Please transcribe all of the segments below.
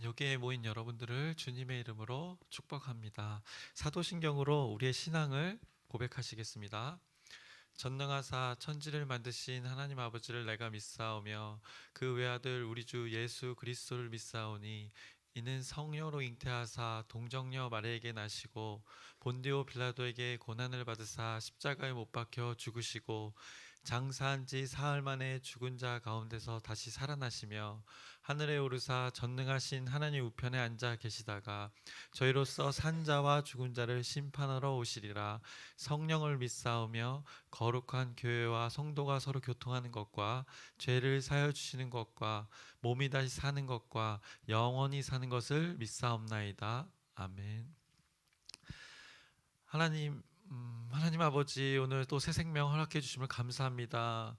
여기에 모인 여러분들을 주님의 이름으로 축복합니다. 사도신경으로 우리의 신앙을 고백하시겠습니다. 전능하사 천지를 만드신 하나님 아버지를 내가 믿사오며 그 외아들 우리 주 예수 그리스도를 믿사오니 이는 성령으로 잉태하사 동정녀 마리아에게 나시고 본디오 빌라도에게 고난을 받으사 십자가에 못 박혀 죽으시고 장사한 지 사흘 만에 죽은 자 가운데서 다시 살아나시며 하늘에 오르사 전능하신 하나님 우편에 앉아 계시다가 저희로서 산 자와 죽은 자를 심판하러 오시리라. 성령을 믿사오며 거룩한 교회와 성도가 서로 교통하는 것과 죄를 사하여 주시는 것과 몸이 다시 사는 것과 영원히 사는 것을 믿사옵나이다. 아멘. 하나님 아버지, 오늘 또 새 생명 허락해 주심을 감사합니다.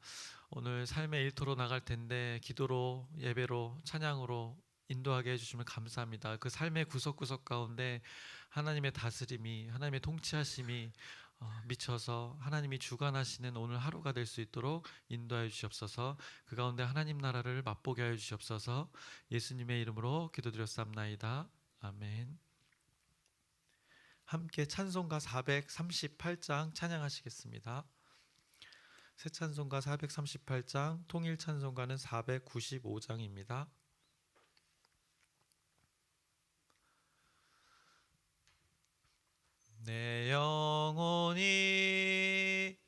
오늘 삶의 일터로 나갈 텐데 기도로, 예배로, 찬양으로 인도하게 해주시면 감사합니다. 그 삶의 구석구석 가운데 하나님의 다스림이, 하나님의 통치하심이 미쳐서 하나님이 주관하시는 오늘 하루가 될 수 있도록 인도하여 주시옵소서. 그 가운데 하나님 나라를 맛보게 하여 주시옵소서. 예수님의 이름으로 기도드렸사옵나이다. 아멘. 함께 찬송가 438장 찬양하시겠습니다. 새 찬송가 438장, 통일 찬송가는 495장입니다. 내 영혼이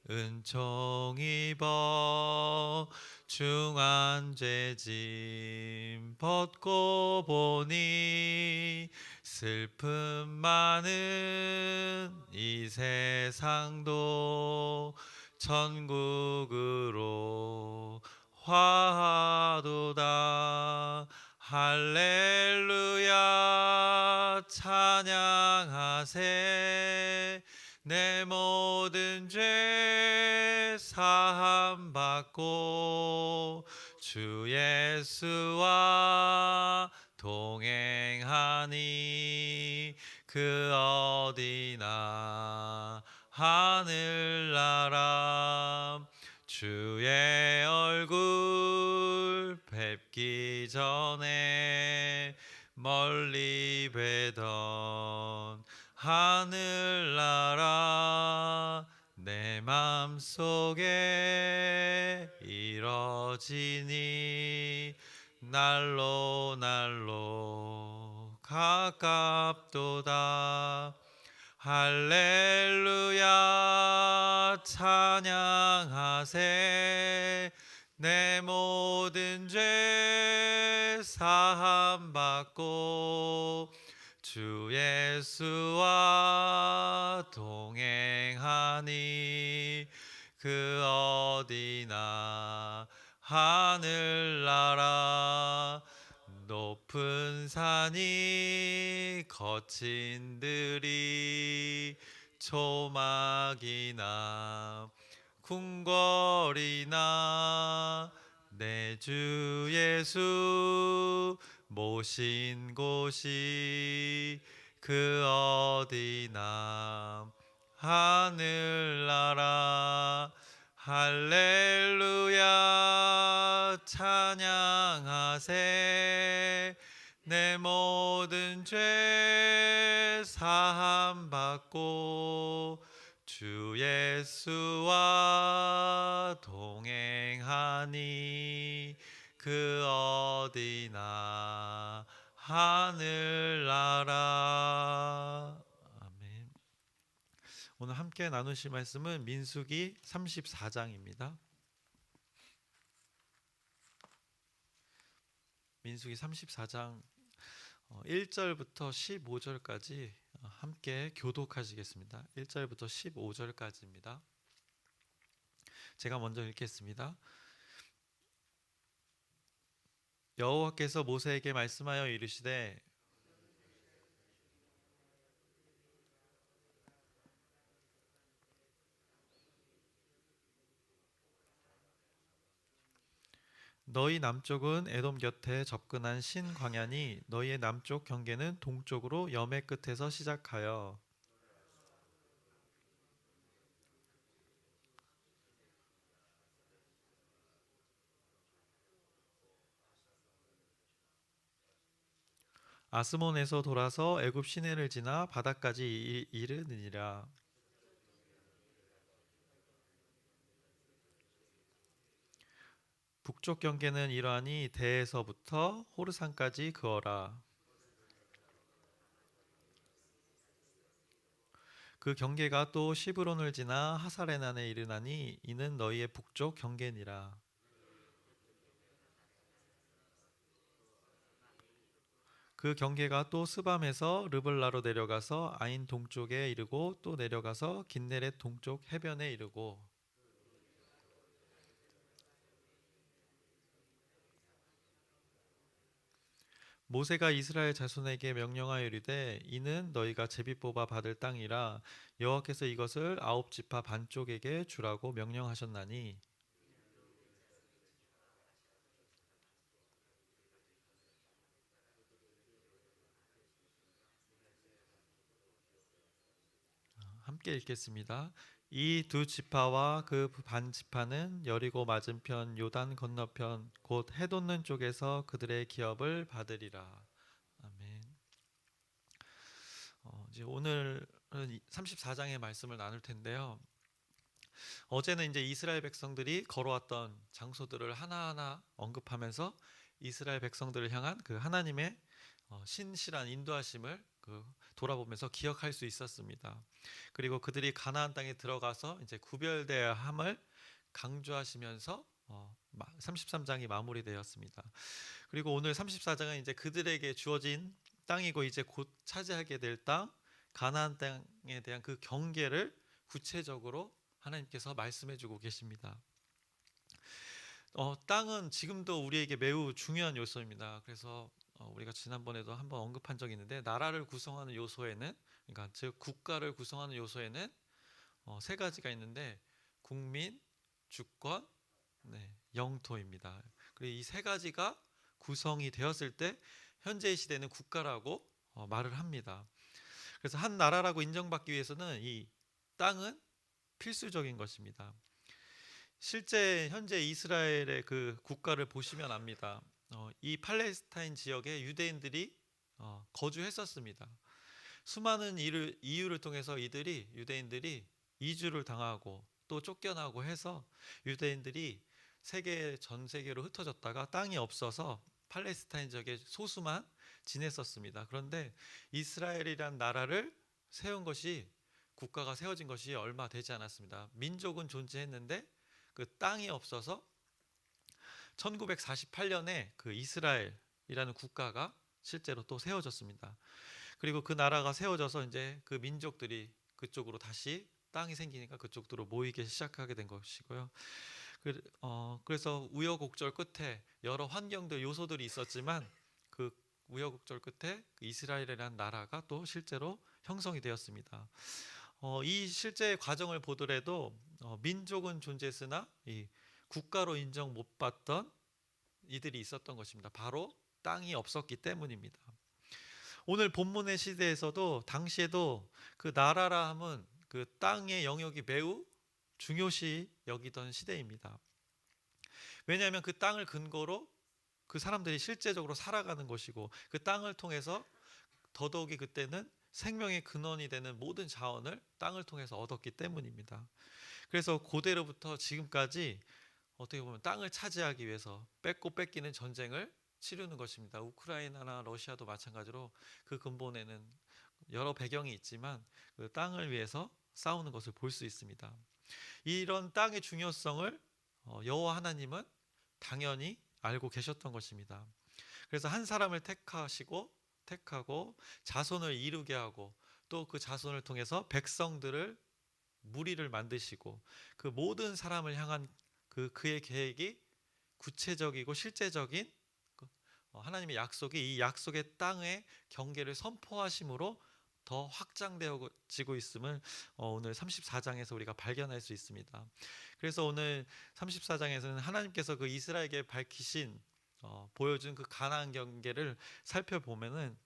은총 입어 중한 죄짐 벗고 보니 슬픔 많은 이 세상도 천국으로 화하도다. 할렐루야 찬양하세. 내 모든 죄 사함 받고 주 예수와 동행하니 그 어디나 하늘나라 주의 얼굴 뵙기 전에 멀리 뵈던 하늘나라 내 맘속에 이뤄지니 날로 날로 가깝도다. 할렐루야 찬양하세. 내 모든 죄 사함 받고 주 예수와 동행하니 그 어디나 하늘나라 높은 산이 거친 들이 초막이나 궁궐이나 내 주 예수 모신 곳이 그 어디나 하늘나라 할렐루야 찬양하세. 내 모든 죄 사함 받고 주 예수와 동행하니 그 어디나 하늘나라. 아멘. 오늘 함께 나누실 말씀은 민수기 34장입니다. 민수기 34장 1절부터 15절까지 함께 교독하시겠습니다. 1절부터 15절까지입니다. 제가 먼저 읽겠습니다. 여호와께서 모세에게 말씀하여 이르시되 너희 남쪽은 에돔 곁에 접근한 신 광야니 너희의 남쪽 경계는 동쪽으로 여매 끝에서 시작하여 아스몬에서 돌아서 애굽 시내를 지나 바다까지 이르느니라. 북쪽 경계는 이러하니 대에서부터 호르산까지 그어라. 그 경계가 또 시브론을 지나 하사레난에 이르나니 이는 너희의 북쪽 경계니라. 그 경계가 또 스밤에서 르블라로 내려가서 아인 동쪽에 이르고 또 내려가서 긴네렛 동쪽 해변에 이르고. 모세가 이스라엘 자손에게 명령하여 이르되 이는 너희가 제비 뽑아 받을 땅이라 여호와께서 이것을 아홉 지파 반쪽에게 주라고 명령하셨나니. 함께 읽겠습니다. 이 두 지파와 그 반 지파는 여리고 맞은편 요단 건너편 곧 해돋는 쪽에서 그들의 기업을 받으리라. 아멘. 이제 오늘은 34장의 말씀을 나눌 텐데요. 어제는 이제 이스라엘 백성들이 걸어왔던 장소들을 하나하나 언급하면서 이스라엘 백성들을 향한 그 하나님의 신실한 인도하심을 돌아보면서 기억할 수 있었습니다. 그리고 그들이 가나안 땅에 들어가서 이제 구별되어야 함을 강조하시면서 33장이 마무리되었습니다. 그리고 오늘 34장은 이제 그들에게 주어진 땅이고 이제 곧 차지하게 될 땅 가나안 땅에 대한 그 경계를 구체적으로 하나님께서 말씀해주고 계십니다. 땅은 지금도 우리에게 매우 중요한 요소입니다. 그래서 우리가 지난번에도 한번 언급한 적이 있는데 나라를 구성하는 요소에는 그러니까 즉 국가를 구성하는 요소에는 세 가지가 있는데 국민, 주권, 영토입니다. 그리고 이 세 가지가 구성이 되었을 때 현재의 시대는 국가라고 말을 합니다. 그래서 한 나라라고 인정받기 위해서는 이 땅은 필수적인 것입니다. 실제 현재 이스라엘의 그 국가를 보시면 압니다. 이 팔레스타인 지역에 유대인들이 거주했었습니다. 수많은 이유를 통해서 유대인들이 이주를 당하고 또 쫓겨나고 해서 유대인들이 전 세계로 흩어졌다가 땅이 없어서 팔레스타인 지역에 소수만 지냈었습니다. 그런데 이스라엘이란 나라를 세운 것이 국가가 세워진 것이 얼마 되지 않았습니다. 민족은 존재했는데 그 땅이 없어서 1948년에 그 이스라엘이라는 국가가 실제로 또 세워졌습니다. 그리고 그 나라가 세워져서 이제 그 민족들이 그쪽으로 다시 땅이 생기니까 그쪽으로 모이기 시작하게 된 것이고요. 그래서 우여곡절 끝에 여러 환경들 요소들이 있었지만 그 우여곡절 끝에 그 이스라엘이라는 나라가 또 실제로 형성이 되었습니다. 이 실제 과정을 보더라도 민족은 존재했으나 이 국가로 인정 못 받던 이들이 있었던 것입니다. 바로 땅이 없었기 때문입니다. 오늘 본문의 시대에서도 당시에도 그 나라라 함은 그 땅의 영역이 매우 중요시 여기던 시대입니다. 왜냐하면 그 땅을 근거로 그 사람들이 실제적으로 살아가는 것이고 그 땅을 통해서 더더욱이 그때는 생명의 근원이 되는 모든 자원을 땅을 통해서 얻었기 때문입니다. 그래서 고대로부터 지금까지 어떻게 보면 땅을 차지하기 위해서 뺏고 뺏기는 전쟁을 치르는 것입니다. 우크라이나나 러시아도 마찬가지로 그 근본에는 여러 배경이 있지만 그 땅을 위해서 싸우는 것을 볼 수 있습니다. 이런 땅의 중요성을 여호와 하나님은 당연히 알고 계셨던 것입니다. 그래서 한 사람을 택하고 자손을 이루게 하고 또 그 자손을 통해서 백성들을 무리를 만드시고 그 모든 사람을 향한 그의 계획이 구체적이고 실제적인 하나님의 약속이 이 약속의 땅의 경계를 선포하심으로 더 확장되어지고 있음을 오늘 34장에서 우리가 발견할 수 있습니다. 그래서 오늘 34장에서는 하나님께서 그 이스라엘에게 밝히신 보여준 그 가나안 경계를 살펴보면은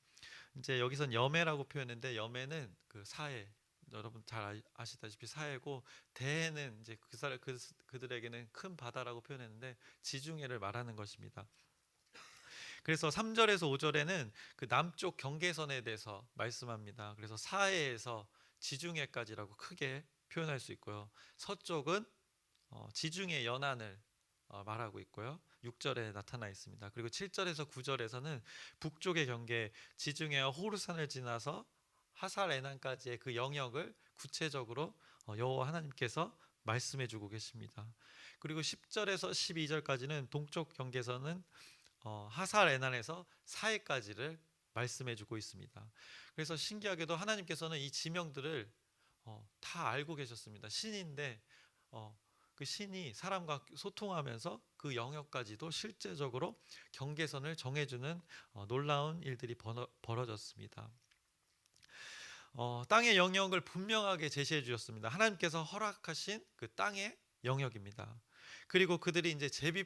이제 여기선 여매라고 표현했는데 여매는 그 사해, 여러분 잘 아시다시피 사해고 대해는 이제 그들에게는 큰 바다라고 표현했는데 지중해를 말하는 것입니다. 그래서 3절에서 5절에는 그 남쪽 경계선에 대해서 말씀합니다. 그래서 사해에서 지중해까지라고 크게 표현할 수 있고요. 서쪽은 지중해 연안을 말하고 있고요. 6절에 나타나 있습니다. 그리고 7절에서 9절에서는 북쪽의 경계 지중해와 호르산을 지나서 하살 에난까지의 그 영역을 구체적으로 여호와 하나님께서 말씀해 주고 계십니다. 그리고 10절에서 12절까지는 동쪽 경계선은 하살 에난에서 사해까지를 말씀해 주고 있습니다. 그래서 신기하게도 하나님께서는 이 지명들을 다 알고 계셨습니다. 신인데 그 신이 사람과 소통하면서 그 영역까지도 실제적으로 경계선을 정해주는 놀라운 일들이 벌어졌습니다. 땅의 영역을 분명하게 제시해 주셨습니다. 하나님께서 허락하신 그 땅의 영역입니다. 그리고 그들이 이제 제비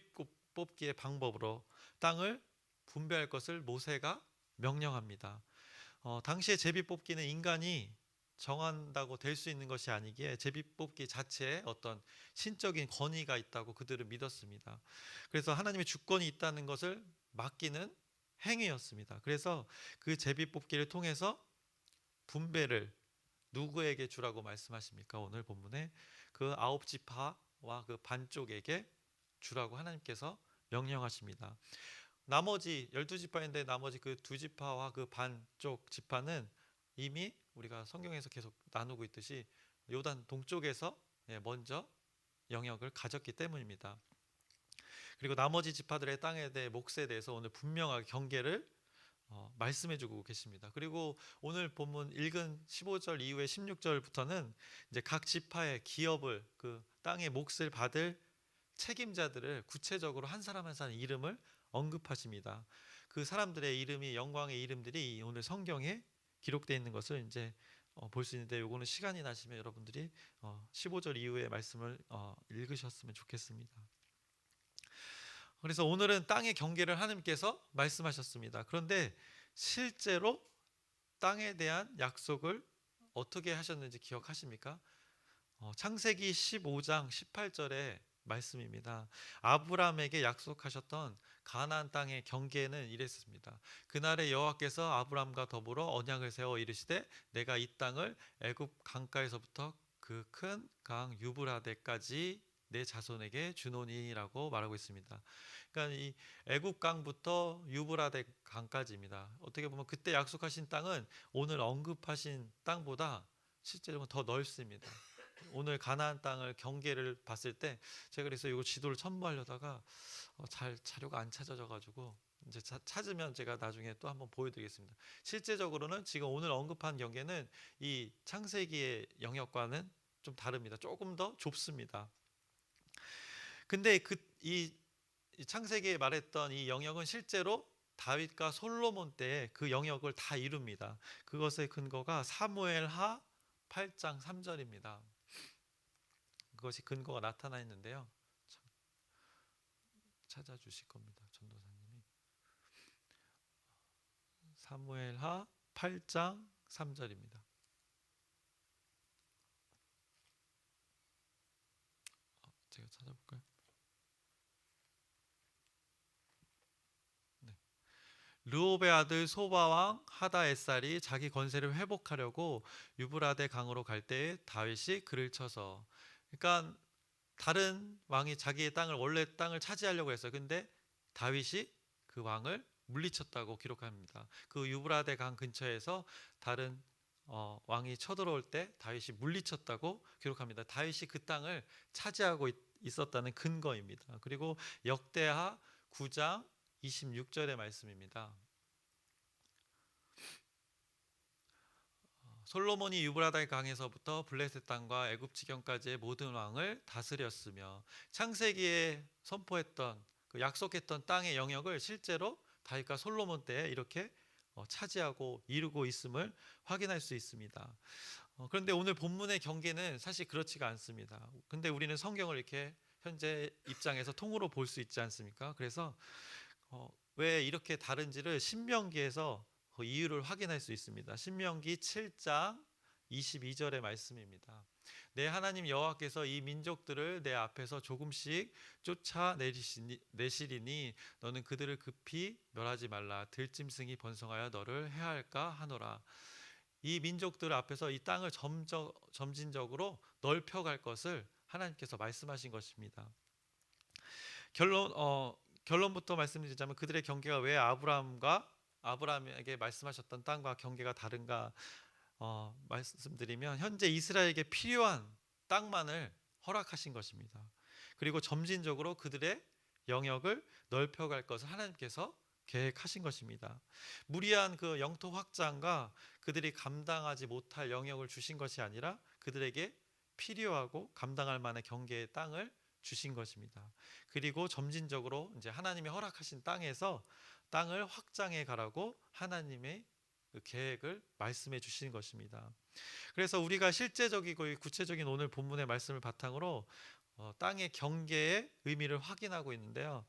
뽑기의 방법으로 땅을 분배할 것을 모세가 명령합니다. 당시에 제비 뽑기는 인간이 정한다고 될 수 있는 것이 아니기에 제비 뽑기 자체에 어떤 신적인 권위가 있다고 그들은 믿었습니다. 그래서 하나님의 주권이 있다는 것을 맡기는 행위였습니다. 그래서 그 제비 뽑기를 통해서 분배를 누구에게 주라고 말씀하십니까? 오늘 본문에 그 9지파와 그 반쪽에게 주라고 하나님께서 명령하십니다. 나머지 12지파인데 나머지 그 2지파와 그 반쪽 지파는 이미 우리가 성경에서 계속 나누고 있듯이 요단 동쪽에서 먼저 영역을 가졌기 때문입니다. 그리고 나머지 지파들의 땅에 대해 몫에 대해서 오늘 분명하게 경계를 말씀해주고 계십니다. 그리고 오늘 본문 읽은 15절 이후에 16절부터는 이제 각 지파의 기업을 그 땅의 몫을 받을 책임자들을 구체적으로 한 사람 한 사람 이름을 언급하십니다. 그 사람들의 이름이 영광의 이름들이 오늘 성경에 기록되어 있는 것을 이제 볼 수 있는데 요거는 시간이 나시면 여러분들이 15절 이후의 말씀을 읽으셨으면 좋겠습니다. 그래서 오늘은 땅의 경계를 하나님께서 말씀하셨습니다. 그런데 실제로 땅에 대한 약속을 어떻게 하셨는지 기억하십니까? 창세기 15장 18절의 말씀입니다. 아브라함에게 약속하셨던 가나안 땅의 경계는 이랬습니다. 그날에 여호와께서 아브라함과 더불어 언약을 세워 이르시되 내가 이 땅을 애굽 강가에서부터 그 큰 강 유브라데까지 내 자손에게 주노니라고 말하고 있습니다. 그러니까 이 애굽 강부터 유브라데 강까지입니다. 어떻게 보면 그때 약속하신 땅은 오늘 언급하신 땅보다 실제로는 더 넓습니다. 오늘 가나안 땅을 경계를 봤을 때 제가 그래서 이거 지도를 첨부하려다가 잘 자료가 안 찾아져 가지고 이제 찾으면 제가 나중에 또 한번 보여드리겠습니다. 실제적으로는 지금 오늘 언급한 경계는 이 창세기의 영역과는 좀 다릅니다. 조금 더 좁습니다. 근데 이 창세기에 말했던 이 영역은 실제로 다윗과 솔로몬 때 그 영역을 다 이룹니다. 그것의 근거가 사무엘하 8장 3절입니다. 그것이 근거가 나타나 있는데요. 찾아주실 겁니다. 전도사님이. 사무엘하 8장 3절입니다. 제가 찾아볼까요? 네. 르홉의 아들 소바왕 하다에살이 자기 권세를 회복하려고 유브라데 강으로 갈 때에 다윗이 그를 쳐서, 그러니까 다른 왕이 자기의 땅을 원래 땅을 차지하려고 했어요. 근데 다윗이 그 왕을 물리쳤다고 기록합니다. 그 유브라데 강 근처에서 다른 왕이 쳐들어올 때 다윗이 물리쳤다고 기록합니다. 다윗이 그 땅을 차지하고 있었다는 근거입니다. 그리고 역대하 9장 26절의 말씀입니다. 솔로몬이 유브라데 강에서부터 블레셋 땅과 애굽 지경까지의 모든 왕을 다스렸으며 창세기에 선포했던 그 약속했던 땅의 영역을 실제로 다윗과 솔로몬 때에 이렇게 차지하고 이루고 있음을 확인할 수 있습니다. 그런데 오늘 본문의 경계는 사실 그렇지가 않습니다. 근데 우리는 성경을 이렇게 현재 입장에서 통으로 볼 수 있지 않습니까? 그래서 왜 이렇게 다른지를 신명기에서 그 이유를 확인할 수 있습니다. 신명기 7장 22절의 말씀입니다. 내 하나님 여호와께서 이 민족들을 내 앞에서 조금씩 쫓아내시리니 너는 그들을 급히 멸하지 말라. 들짐승이 번성하여 너를 해할까 하노라. 이 민족들 앞에서 이 땅을 점진적으로 넓혀갈 것을 하나님께서 말씀하신 것입니다. 결론부터 말씀드리자면 그들의 경계가 왜 아브라함에게 말씀하셨던 땅과 경계가 다른가 말씀드리면, 현재 이스라엘에게 필요한 땅만을 허락하신 것입니다. 그리고 점진적으로 그들의 영역을 넓혀갈 것을 하나님께서 계획하신 것입니다. 무리한 그 영토 확장과 그들이 감당하지 못할 영역을 주신 것이 아니라 그들에게 필요하고 감당할 만한 경계의 땅을 주신 것입니다. 그리고 점진적으로 이제 하나님이 허락하신 땅에서 땅을 확장해 가라고 하나님의 그 계획을 말씀해 주시는 것입니다. 그래서 우리가 실제적이고 구체적인 오늘 본문의 말씀을 바탕으로 땅의 경계의 의미를 확인하고 있는데요.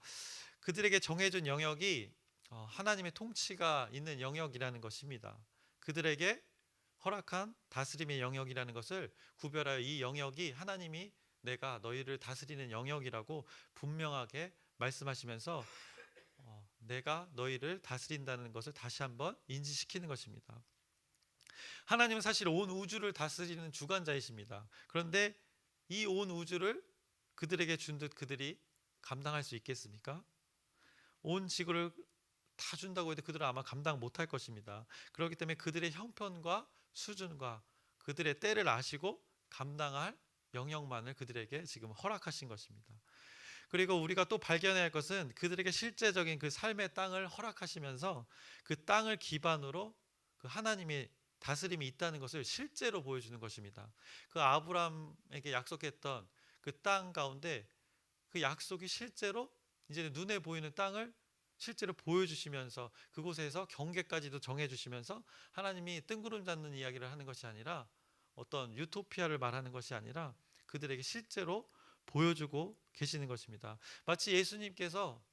그들에게 정해준 영역이 하나님의 통치가 있는 영역이라는 것입니다. 그들에게 허락한 다스림의 영역이라는 것을 구별하여 이 영역이 하나님이 내가 너희를 다스리는 영역이라고 분명하게 말씀하시면서 내가 너희를 다스린다는 것을 다시 한번 인지시키는 것입니다. 하나님은 사실 온 우주를 다스리는 주관자이십니다. 그런데 이 온 우주를 그들에게 준 듯 그들이 감당할 수 있겠습니까? 온 지구를 다 준다고 해도 그들은 아마 감당 못할 것입니다. 그렇기 때문에 그들의 형편과 수준과 그들의 때를 아시고 감당할 영역만을 그들에게 지금 허락하신 것입니다. 그리고 우리가 또 발견해야 할 것은 그들에게 실제적인 그 삶의 땅을 허락하시면서 그 땅을 기반으로 그 하나님의 다스림이 있다는 것을 실제로 보여주는 것입니다. 그 아브라함에게 약속했던 그 땅 가운데 그 약속이 실제로 이제 눈에 보이는 땅을 실제로 보여주시면서 그곳에서 경계까지도 정해주시면서 하나님이 뜬구름 잡는 이야기를 하는 것이 아니라 어떤 유토피아를 말하는 것이 아니라 그들에게 실제로 보여주고 계시는 것입니다. 마치 예수님께서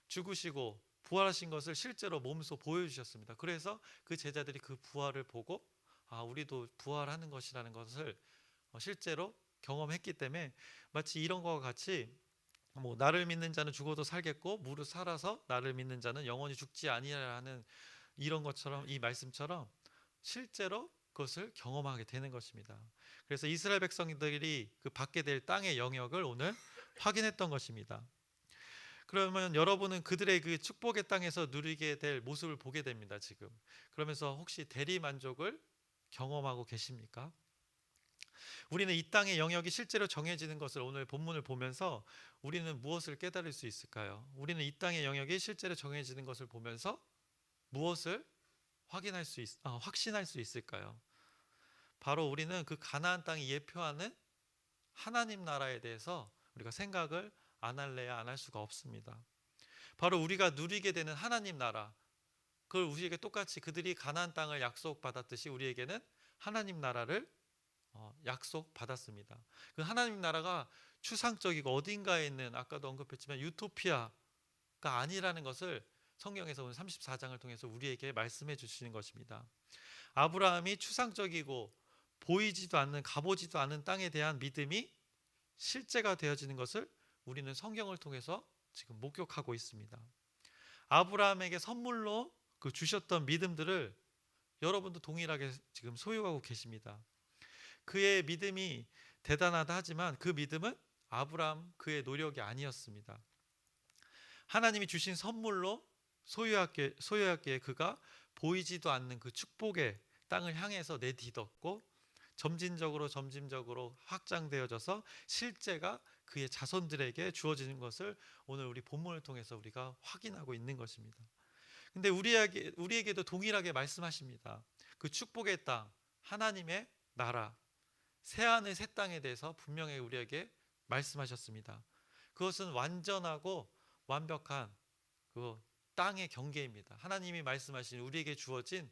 죽으시고 부활하신 것을 실제로 몸소 보여주셨습니다. 그래서 그 제자들이 그 부활을 보고 우리도 부활하는 것이라는 것을 실제로 경험했기 때문에 마치 이런 것과 같이 나를 믿는 자는 죽어도 살겠고 무릇 살아서 나를 믿는 자는 영원히 죽지 아니하리라 하는 이런 것처럼, 이 말씀처럼 실제로 그것을 경험하게 되는 것입니다. 그래서 이스라엘 백성들이 그 받게 될 땅의 영역을 오늘 확인했던 것입니다. 그러면 여러분은 그들의 그 축복의 땅에서 누리게 될 모습을 보게 됩니다. 지금 그러면서 혹시 대리 만족을 경험하고 계십니까? 우리는 이 땅의 영역이 실제로 정해지는 것을 오늘 본문을 보면서 우리는 무엇을 깨달을 수 있을까요? 우리는 이 땅의 영역이 실제로 정해지는 것을 보면서 무엇을 확신할 수 있을까요? 바로 우리는 그 가나안 땅이 예표하는 하나님 나라에 대해서 우리가 생각을 안 할래야 안 할 수가 없습니다. 바로 우리가 누리게 되는 하나님 나라, 그걸 우리에게 똑같이 그들이 가나안 땅을 약속받았듯이 우리에게는 하나님 나라를 약속받았습니다. 그 하나님 나라가 추상적이고 어딘가에 있는, 아까도 언급했지만 유토피아가 아니라는 것을 성경에서 오늘 34장을 통해서 우리에게 말씀해 주시는 것입니다. 아브라함이 추상적이고 보이지도 않는, 가보지도 않은 땅에 대한 믿음이 실제가 되어지는 것을 우리는 성경을 통해서 지금 목격하고 있습니다. 아브라함에게 선물로 그 주셨던 믿음들을 여러분도 동일하게 지금 소유하고 계십니다. 그의 믿음이 대단하다 하지만 그 믿음은 아브라함 그의 노력이 아니었습니다. 하나님이 주신 선물로 소유하기에 그가 보이지도 않는 그 축복의 땅을 향해서 내딛었고 점진적으로 확장되어져서 실제가 그의 자손들에게 주어지는 것을 오늘 우리 본문을 통해서 우리가 확인하고 있는 것입니다. 근데 우리에게도 동일하게 말씀하십니다. 그 축복의 땅, 하나님의 나라, 새하늘 새 땅에 대해서 분명히 우리에게 말씀하셨습니다. 그것은 완전하고 완벽한 그 땅의 경계입니다. 하나님이 말씀하신 우리에게 주어진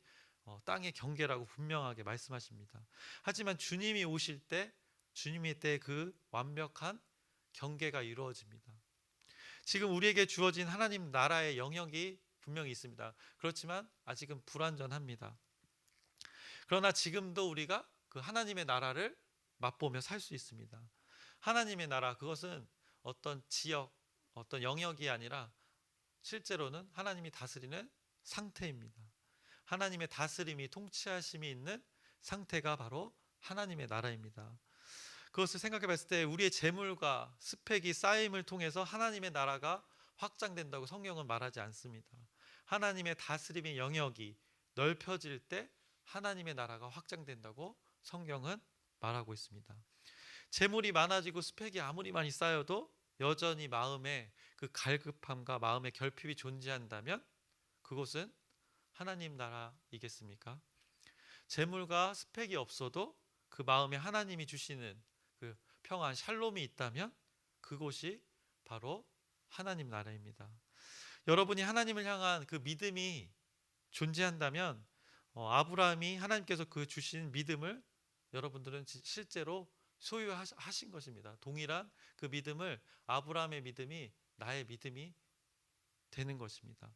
땅의 경계라고 분명하게 말씀하십니다. 하지만 주님이 오실 때, 주님의 때 그 완벽한 경계가 이루어집니다. 지금 우리에게 주어진 하나님 나라의 영역이 분명히 있습니다. 그렇지만 아직은 불완전합니다. 그러나 지금도 우리가 그 하나님의 나라를 맛보며 살 수 있습니다. 하나님의 나라, 그것은 어떤 지역, 어떤 영역이 아니라 실제로는 하나님이 다스리는 상태입니다. 하나님의 다스림이, 통치하심이 있는 상태가 바로 하나님의 나라입니다. 그것을 생각해 봤을 때 우리의 재물과 스펙이 쌓임을 통해서 하나님의 나라가 확장된다고 성경은 말하지 않습니다. 하나님의 다스림의 영역이 넓혀질 때 하나님의 나라가 확장된다고 성경은 말하고 있습니다. 재물이 많아지고 스펙이 아무리 많이 쌓여도 여전히 마음에 그 갈급함과 마음의 결핍이 존재한다면 그곳은 하나님 나라이겠습니까? 재물과 스펙이 없어도 그 마음에 하나님이 주시는 그 평안, 샬롬이 있다면 그곳이 바로 하나님 나라입니다. 여러분이 하나님을 향한 그 믿음이 존재한다면 아브라함이 하나님께서 그 주신 믿음을 여러분들은 실제로 소유하신 것입니다. 동일한 그 믿음을, 아브라함의 믿음이 나의 믿음이 되는 것입니다.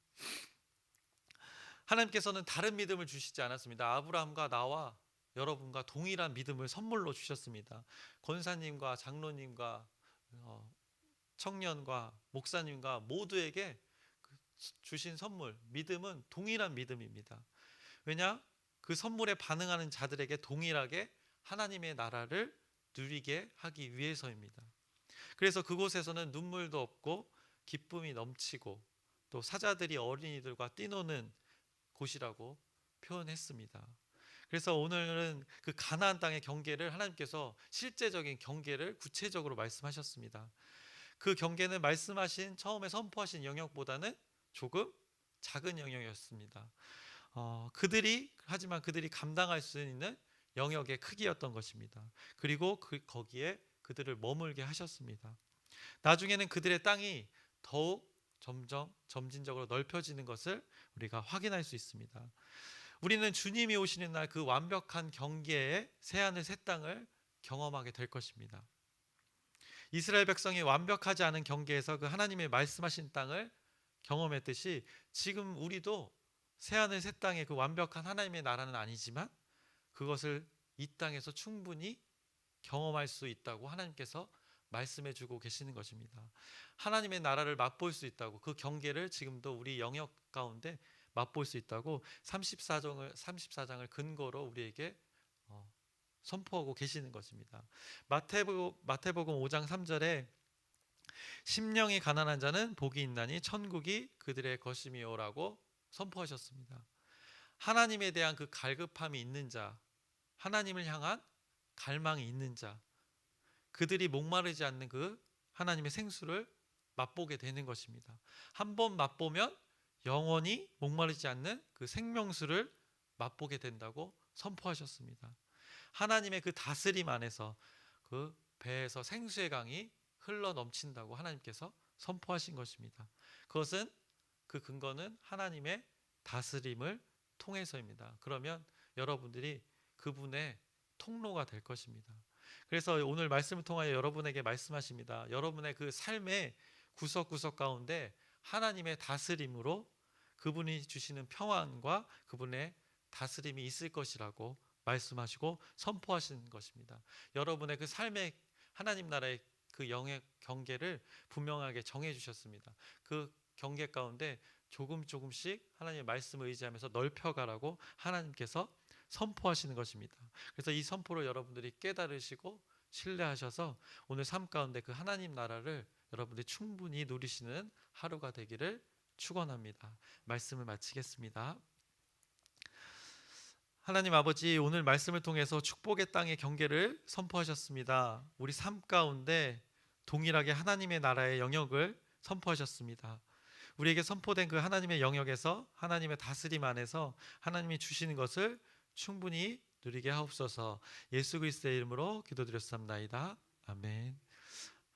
하나님께서는 다른 믿음을 주시지 않았습니다. 아브라함과 나와 여러분과 동일한 믿음을 선물로 주셨습니다. 권사님과 장로님과 청년과 목사님과 모두에게 주신 선물, 믿음은 동일한 믿음입니다. 왜냐? 그 선물에 반응하는 자들에게 동일하게 하나님의 나라를 누리게 하기 위해서입니다. 그래서 그곳에서는 눈물도 없고 기쁨이 넘치고 또 사자들이 어린이들과 뛰노는 곳이라고 표현했습니다. 그래서 오늘은 그 가나안 땅의 경계를 하나님께서 실제적인 경계를 구체적으로 말씀하셨습니다. 그 경계는 말씀하신, 처음에 선포하신 영역보다는 조금 작은 영역이었습니다. 하지만 그들이 감당할 수 있는 영역의 크기였던 것입니다. 그리고 거기에 그들을 머물게 하셨습니다. 나중에는 그들의 땅이 더욱 점진적으로 넓혀지는 것을 우리가 확인할 수 있습니다. 우리는 주님이 오시는 날 그 완벽한 경계의 새하늘 새 땅을 경험하게 될 것입니다. 이스라엘 백성이 완벽하지 않은 경계에서 그 하나님의 말씀하신 땅을 경험했듯이 지금 우리도 새하늘 새 땅의 그 완벽한 하나님의 나라는 아니지만 그것을 이 땅에서 충분히 경험할 수 있다고 하나님께서 말씀해 주고 계시는 것입니다. 하나님의 나라를 맛볼 수 있다고, 그 경계를 지금도 우리 영역 가운데 맛볼 수 있다고 34장을 근거로 우리에게 선포하고 계시는 것입니다. 마태복음 5장 3절에 심령이 가난한 자는 복이 있나니 천국이 그들의 것임이요라고 선포하셨습니다. 하나님에 대한 그 갈급함이 있는 자, 하나님을 향한 갈망이 있는 자, 그들이 목마르지 않는 그 하나님의 생수를 맛보게 되는 것입니다. 한번 맛보면 영원히 목마르지 않는 그 생명수를 맛보게 된다고 선포하셨습니다. 하나님의 그 다스림 안에서 그 배에서 생수의 강이 흘러 넘친다고 하나님께서 선포하신 것입니다. 그것은, 그 근거는 하나님의 다스림을 통해서입니다. 그러면 여러분들이 그분의 통로가 될 것입니다. 그래서 오늘 말씀을 통하여 여러분에게 말씀하십니다. 여러분의 그 삶의 구석구석 가운데 하나님의 다스림으로 그분이 주시는 평안과 그분의 다스림이 있을 것이라고 말씀하시고 선포하시는 것입니다. 여러분의 그 삶의 하나님 나라의 그 영의 경계를 분명하게 정해 주셨습니다. 그 경계 가운데 조금씩 하나님의 말씀을 의지하면서 넓혀가라고 하나님께서 선포하시는 것입니다. 그래서 이 선포를 여러분들이 깨달으시고 신뢰하셔서 오늘 삶 가운데 그 하나님 나라를 여러분들이 충분히 누리시는 하루가 되기를 축원합니다. 말씀을 마치겠습니다. 하나님 아버지, 오늘 말씀을 통해서 축복의 땅의 경계를 선포하셨습니다. 우리 삶 가운데 동일하게 하나님의 나라의 영역을 선포하셨습니다. 우리에게 선포된 그 하나님의 영역에서, 하나님의 다스림 안에서 하나님이 주시는 것을 충분히 누리게 하옵소서. 예수 그리스도의 이름으로 기도드렸습니다. 아멘.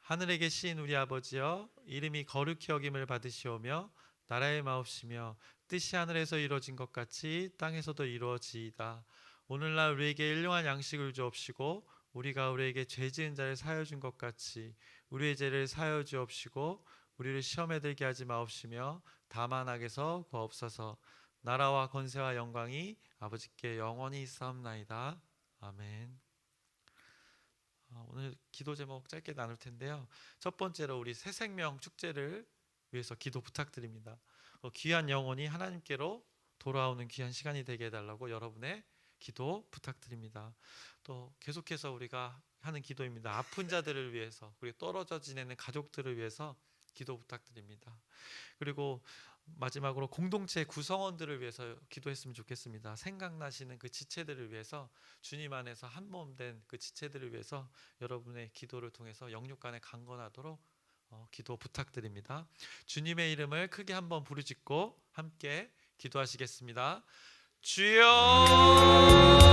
하늘에 계신 우리 아버지여, 이름이 거룩히 여김을 받으시오며 나라의 마옵시며 뜻이 하늘에서 이루어진 것 같이 땅에서도 이루어지이다. 오늘날 우리에게 일용할 양식을 주옵시고 우리가 우리에게 죄 지은 자를 사하여 준 것 같이 우리의 죄를 사하여 주옵시고 우리를 시험에 들게 하지 마옵시며 다만 악에서 구하옵소서. 나라와 권세와 영광이 아버지께 영원히 있사옵나이다. 아멘. 오늘 기도 제목 짧게 나눌 텐데요. 첫 번째로 우리 새생명 축제를 위해서 기도 부탁드립니다. 귀한 영혼이 하나님께로 돌아오는 귀한 시간이 되게 해달라고 여러분의 기도 부탁드립니다. 또 계속해서 우리가 하는 기도입니다. 아픈 자들을 위해서, 그리고 떨어져 지내는 가족들을 위해서 기도 부탁드립니다. 그리고 마지막으로 공동체 구성원들을 위해서 기도했으면 좋겠습니다. 생각나시는 그 지체들을 위해서, 주님 안에서 한 몸 된 그 지체들을 위해서 여러분의 기도를 통해서 영육간에 강건하도록 기도 부탁드립니다. 주님의 이름을 크게 한번 부르짖고 함께 기도하시겠습니다. 주여